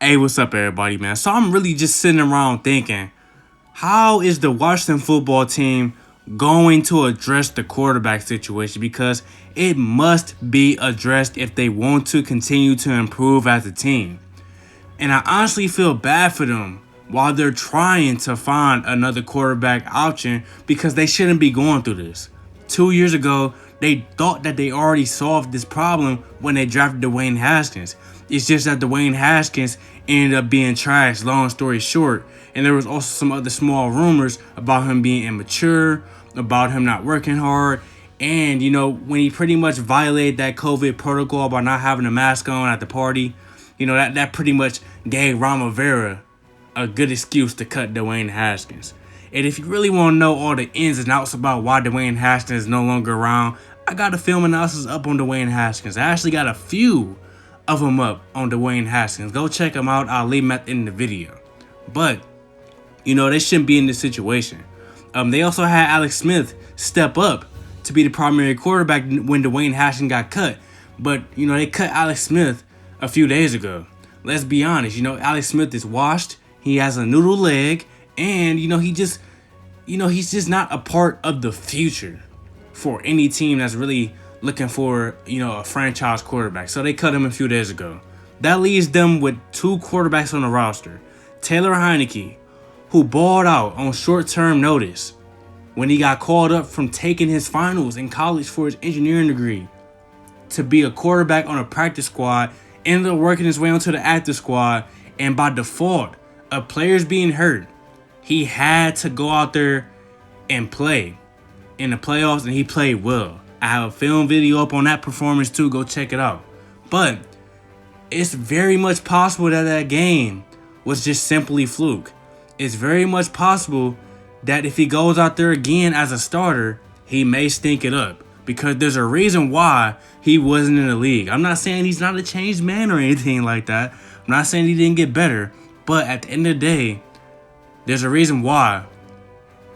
Hey, what's up, everybody, man? So I'm really just sitting around thinking, how is the Washington football team going to address the quarterback situation? Because it must be addressed if they want to continue to improve as a team. And I honestly feel bad for them while they're trying to find another quarterback option because they shouldn't be going through this. 2 years ago, they thought that they already solved this problem when they drafted Dwayne Haskins. It's just that Dwayne Haskins ended up being trashed, long story short. And there was also some other small rumors about him being immature, about him not working hard. And, when he pretty much violated that COVID protocol by not having a mask on at the party, that pretty much gave Ron Rivera a good excuse to cut Dwayne Haskins. And if you really want to know all the ins and outs about why Dwayne Haskins is no longer around, I got a film analysis up on Dwayne Haskins. I actually got a few of them up on Dwayne Haskins. Go check them out. I'll leave them at the end of the video. But, they shouldn't be in this situation. They also had Alex Smith step up to be the primary quarterback when Dwayne Haskins got cut. But, they cut Alex Smith a few days ago. Let's be honest, Alex Smith is washed. He has a noodle leg, and he's just not a part of the future for any team that's really looking for, a franchise quarterback. So they cut him a few days ago. That leaves them with two quarterbacks on the roster. Taylor Heineke, who balled out on short-term notice when he got called up from taking his finals in college for his engineering degree to be a quarterback on a practice squad, ended up working his way onto the active squad, and by default of players being hurt, he had to go out there and play in the playoffs, and he played well. I have a film video up on that performance too. Go check it out. But it's very much possible that that game was just simply fluke. It's very much possible that if he goes out there again as a starter, he may stink it up. Because there's a reason why he wasn't in the league. I'm not saying he's not a changed man or anything like that. I'm not saying he didn't get better. But at the end of the day, there's a reason why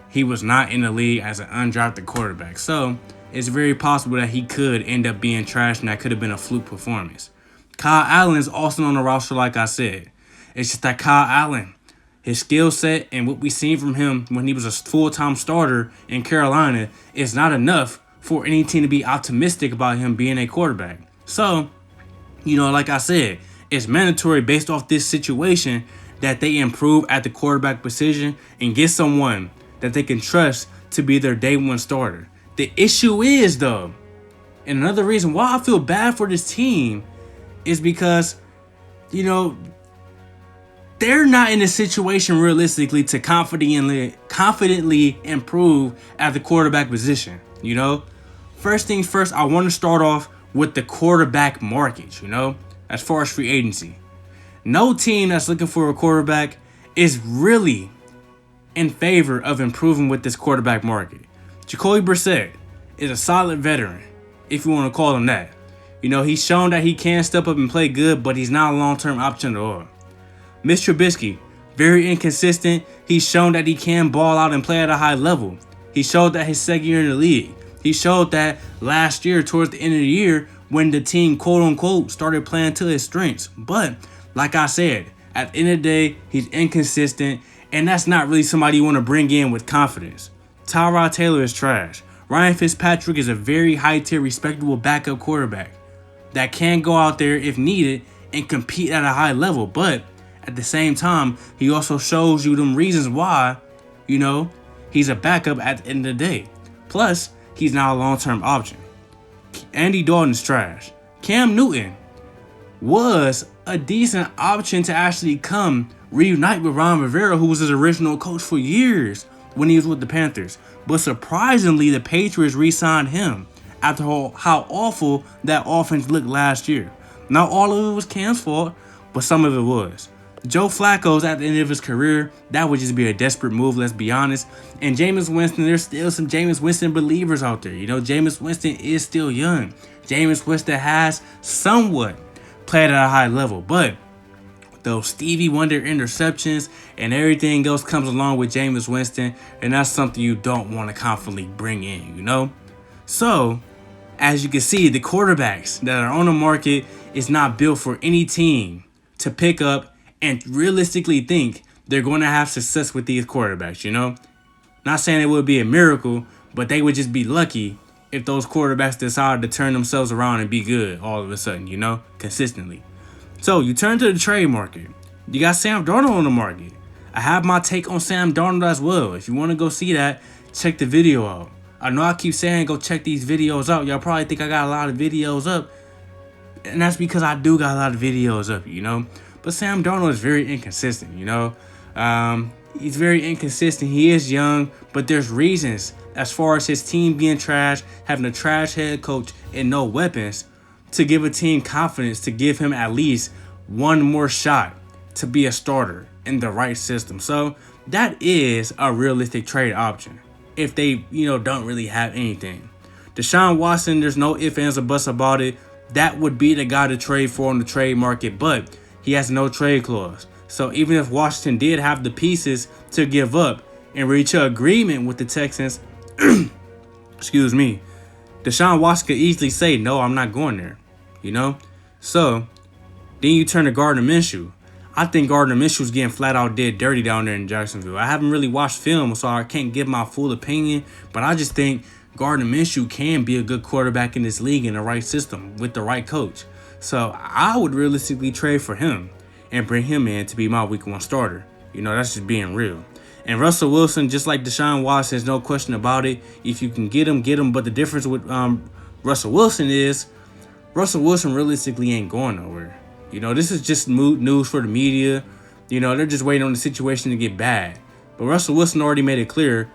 he was not in the league as an undrafted quarterback. So it's very possible that he could end up being trashed, and that could have been a fluke performance. Kyle Allen is also on the roster, like I said. It's just that Kyle Allen, his skill set and what we seen from him when he was a full-time starter in Carolina is not enough for any team to be optimistic about him being a quarterback. So, like I said, it's mandatory based off this situation that they improve at the quarterback position and get someone that they can trust to be their day one starter. The issue is, though, and another reason why I feel bad for this team is because, they're not in a situation realistically to confidently improve at the quarterback position, First things first, I want to start off with the quarterback market, as far as free agency. No team that's looking for a quarterback is really in favor of improving with this quarterback market. Jacoby Brissett is a solid veteran, if you want to call him that. He's shown that he can step up and play good, but he's not a long-term option at all. Mitch Trubisky, very inconsistent. He's shown that he can ball out and play at a high level. He showed that his second year in the league. He showed that last year towards the end of the year when the team, quote-unquote, started playing to his strengths. But, like I said, at the end of the day, he's inconsistent, and that's not really somebody you want to bring in with confidence. Tyrod Taylor is trash. Ryan Fitzpatrick is a very high-tier, respectable backup quarterback that can go out there if needed and compete at a high level. But at the same time, he also shows you them reasons why, he's a backup at the end of the day. Plus, he's not a long-term option. Andy Dalton's trash. Cam Newton was a decent option to actually come reunite with Ron Rivera, who was his original coach for years when he was with the Panthers. But surprisingly, the Patriots re-signed him after how awful that offense looked last year. Not all of it was Cam's fault, but some of it was. Joe Flacco's at the end of his career. That would just be a desperate move, let's be honest. And Jameis Winston, there's still some Jameis Winston believers out there. Jameis Winston is still young. Jameis Winston has somewhat played at a high level. But those Stevie Wonder interceptions and everything else comes along with Jameis Winston. And that's something you don't want to confidently bring in, So, as you can see, the quarterbacks that are on the market is not built for any team to pick up and realistically think they're going to have success with these quarterbacks, you know? Not saying it would be a miracle, but they would just be lucky if those quarterbacks decided to turn themselves around and be good all of a sudden, you know, consistently. So you turn to the trade market. You got Sam Darnold on the market. I have my take on Sam Darnold as well. If you want to go see that, check the video out. I know I keep saying go check these videos out. Y'all probably think I got a lot of videos up. And that's because I do got a lot of videos up, you know. But Sam Darnold is very inconsistent, you know. He's very inconsistent. He is young, but there's reasons as far as his team being trash, having a trash head coach, and no weapons to give a team confidence to give him at least one more shot to be a starter in the right system. So that is a realistic trade option if they, you know, don't really have anything. Deshaun Watson, there's no ifs, ands, or buts about it. That would be the guy to trade for on the trade market, but he has no trade clause. So even if Washington did have the pieces to give up and reach an agreement with the Texans, excuse me, Deshaun Watson could easily say, no, I'm not going there, you know? So then you turn to Gardner Minshew. I think Gardner Minshew's getting flat out dead dirty down there in Jacksonville. I haven't really watched film, so I can't give my full opinion, but I just think Gardner Minshew can be a good quarterback in this league in the right system with the right coach. So I would realistically trade for him and bring him in to be my week 1 starter. You know, that's just being real. And Russell Wilson, just like Deshaun Watson, there's no question about it. If you can get him, get him. But the difference with Russell Wilson is Russell Wilson realistically ain't going nowhere. You know, this is just news for the media. You know, they're just waiting on the situation to get bad. But Russell Wilson already made it clear,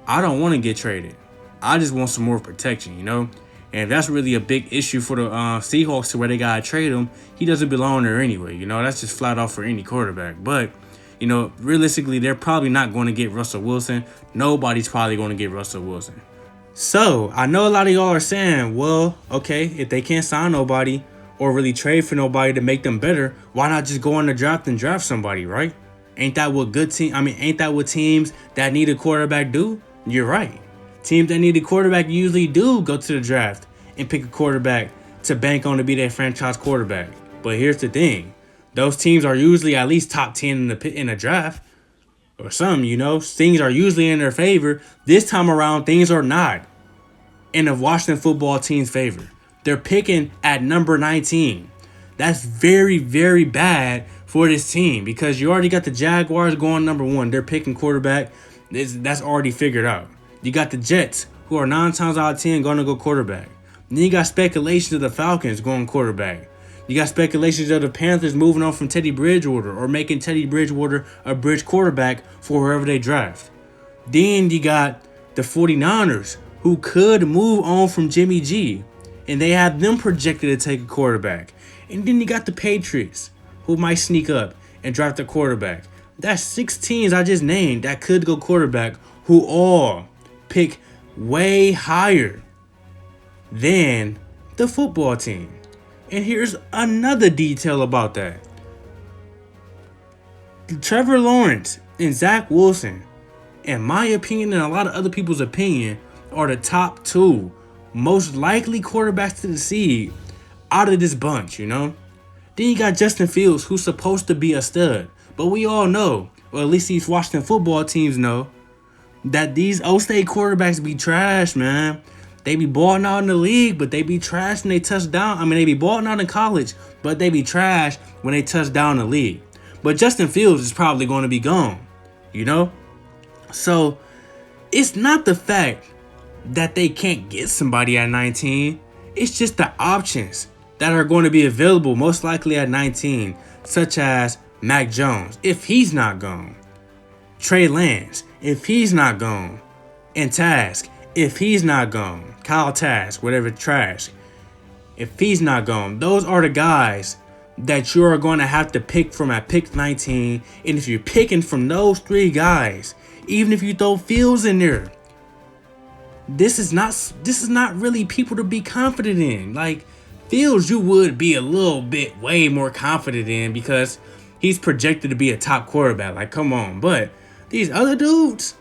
I don't want to get traded. I just want some more protection, you know? And if that's really a big issue for the Seahawks to where they got to trade him, he doesn't belong there anyway. You know, that's just flat out for any quarterback. But, you know, realistically, they're probably not going to get Russell Wilson. Nobody's probably going to get Russell Wilson. So, I know a lot of y'all are saying, well, okay, if they can't sign nobody or really trade for nobody to make them better, why not just go on the draft and draft somebody, right? Ain't that what ain't that what teams that need a quarterback do? You're right. Teams that need a quarterback usually do go to the draft and pick a quarterback to bank on to be their franchise quarterback. But here's the thing. Those teams are usually at least top 10 in the draft. Or some, you know. Things are usually in their favor. This time around, things are not in the Washington football team's favor. They're picking at number 19. That's very, very bad for this team because you already got the Jaguars going number 1. They're picking quarterback. That's already figured out. You got the Jets, who are 9 times out of 10 going to go quarterback. Then you got speculations of the Falcons going quarterback. You got speculations of the Panthers moving on from Teddy Bridgewater or making Teddy Bridgewater a bridge quarterback for whoever they draft. Then you got the 49ers, who could move on from Jimmy G, and they have them projected to take a quarterback. And then you got the Patriots, who might sneak up and draft a quarterback. That's 6 teams I just named that could go quarterback, who all pick way higher than the football team. And here's another detail about that. Trevor Lawrence and Zach Wilson, in my opinion and a lot of other people's opinion, are the top 2 most likely quarterbacks to succeed out of this bunch, you know? Then you got Justin Fields, who's supposed to be a stud. But we all know, or at least these Washington football teams know, that these O-State quarterbacks be trash, man. They be balling out in the league, but they be trash when they touch down. They be balling out in college, but they be trash when they touch down in the league. But Justin Fields is probably going to be gone, you know? So, it's not the fact that they can't get somebody at 19. It's just the options that are going to be available most likely at 19, such as Mac Jones, if he's not gone. Trey Lance, if he's not gone. And Task, if he's not gone. Kyle Task, whatever, Trash. If he's not gone, those are the guys that you're going to have to pick from at pick 19. And if you're picking from those 3 guys, even if you throw Fields in there, this is not really people to be confident in. Like, Fields, you would be a little bit way more confident in because he's projected to be a top quarterback. Like, come on. But these other dudes,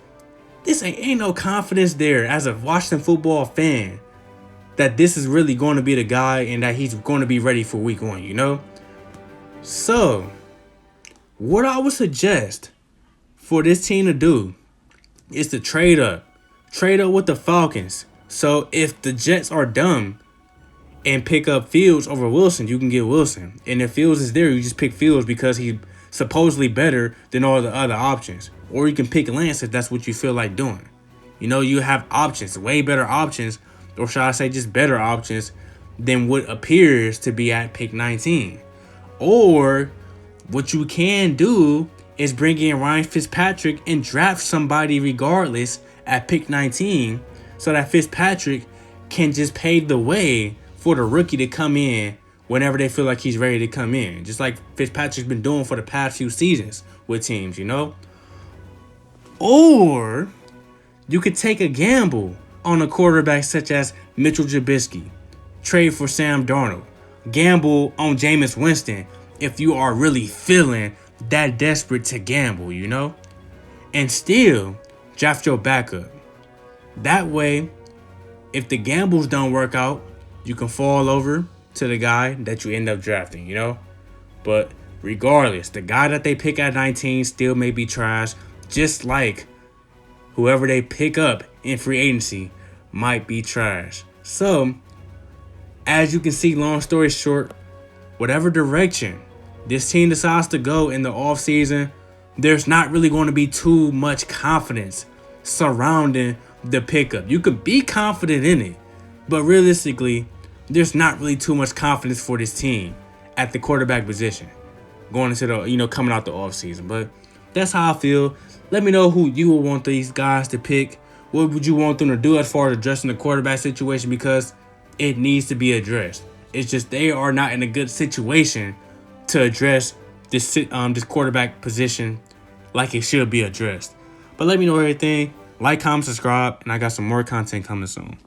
this ain't no confidence there as a Washington football fan that this is really going to be the guy and that he's going to be ready for week 1, you know? So, What I would suggest for this team to do is to trade up. Trade up with the Falcons. So if the Jets are dumb and pick up Fields over Wilson, you can get Wilson. And if Fields is there, you just pick Fields because he's supposedly better than all the other options. Or you can pick Lance if that's what you feel like doing. You know, you have options, way better options, or should I say just better options than what appears to be at pick 19. Or what you can do is bring in Ryan Fitzpatrick and draft somebody regardless at pick 19 so that Fitzpatrick can just pave the way for the rookie to come in whenever they feel like he's ready to come in. Just like Fitzpatrick's been doing for the past few seasons with teams, you know? Or you could take a gamble on a quarterback such as Mitchell Trubisky. Trade for Sam Darnold. Gamble on Jameis Winston if you are really feeling that desperate to gamble, you know? And still draft your backup. That way, if the gambles don't work out, you can fall over to the guy that you end up drafting, you know? But regardless, the guy that they pick at 19 still may be trash, just like whoever they pick up in free agency might be trash. So, as you can see, long story short, whatever direction this team decides to go in the offseason, there's not really going to be too much confidence surrounding the pickup. You could be confident in it, but realistically, there's not really too much confidence for this team at the quarterback position going into the, coming out the offseason. But that's how I feel. Let me know who you would want these guys to pick. What would you want them to do as far as addressing the quarterback situation? Because it needs to be addressed. It's just they are not in a good situation to address this quarterback position like it should be addressed. But let me know everything. Like, comment, subscribe, and I got some more content coming soon.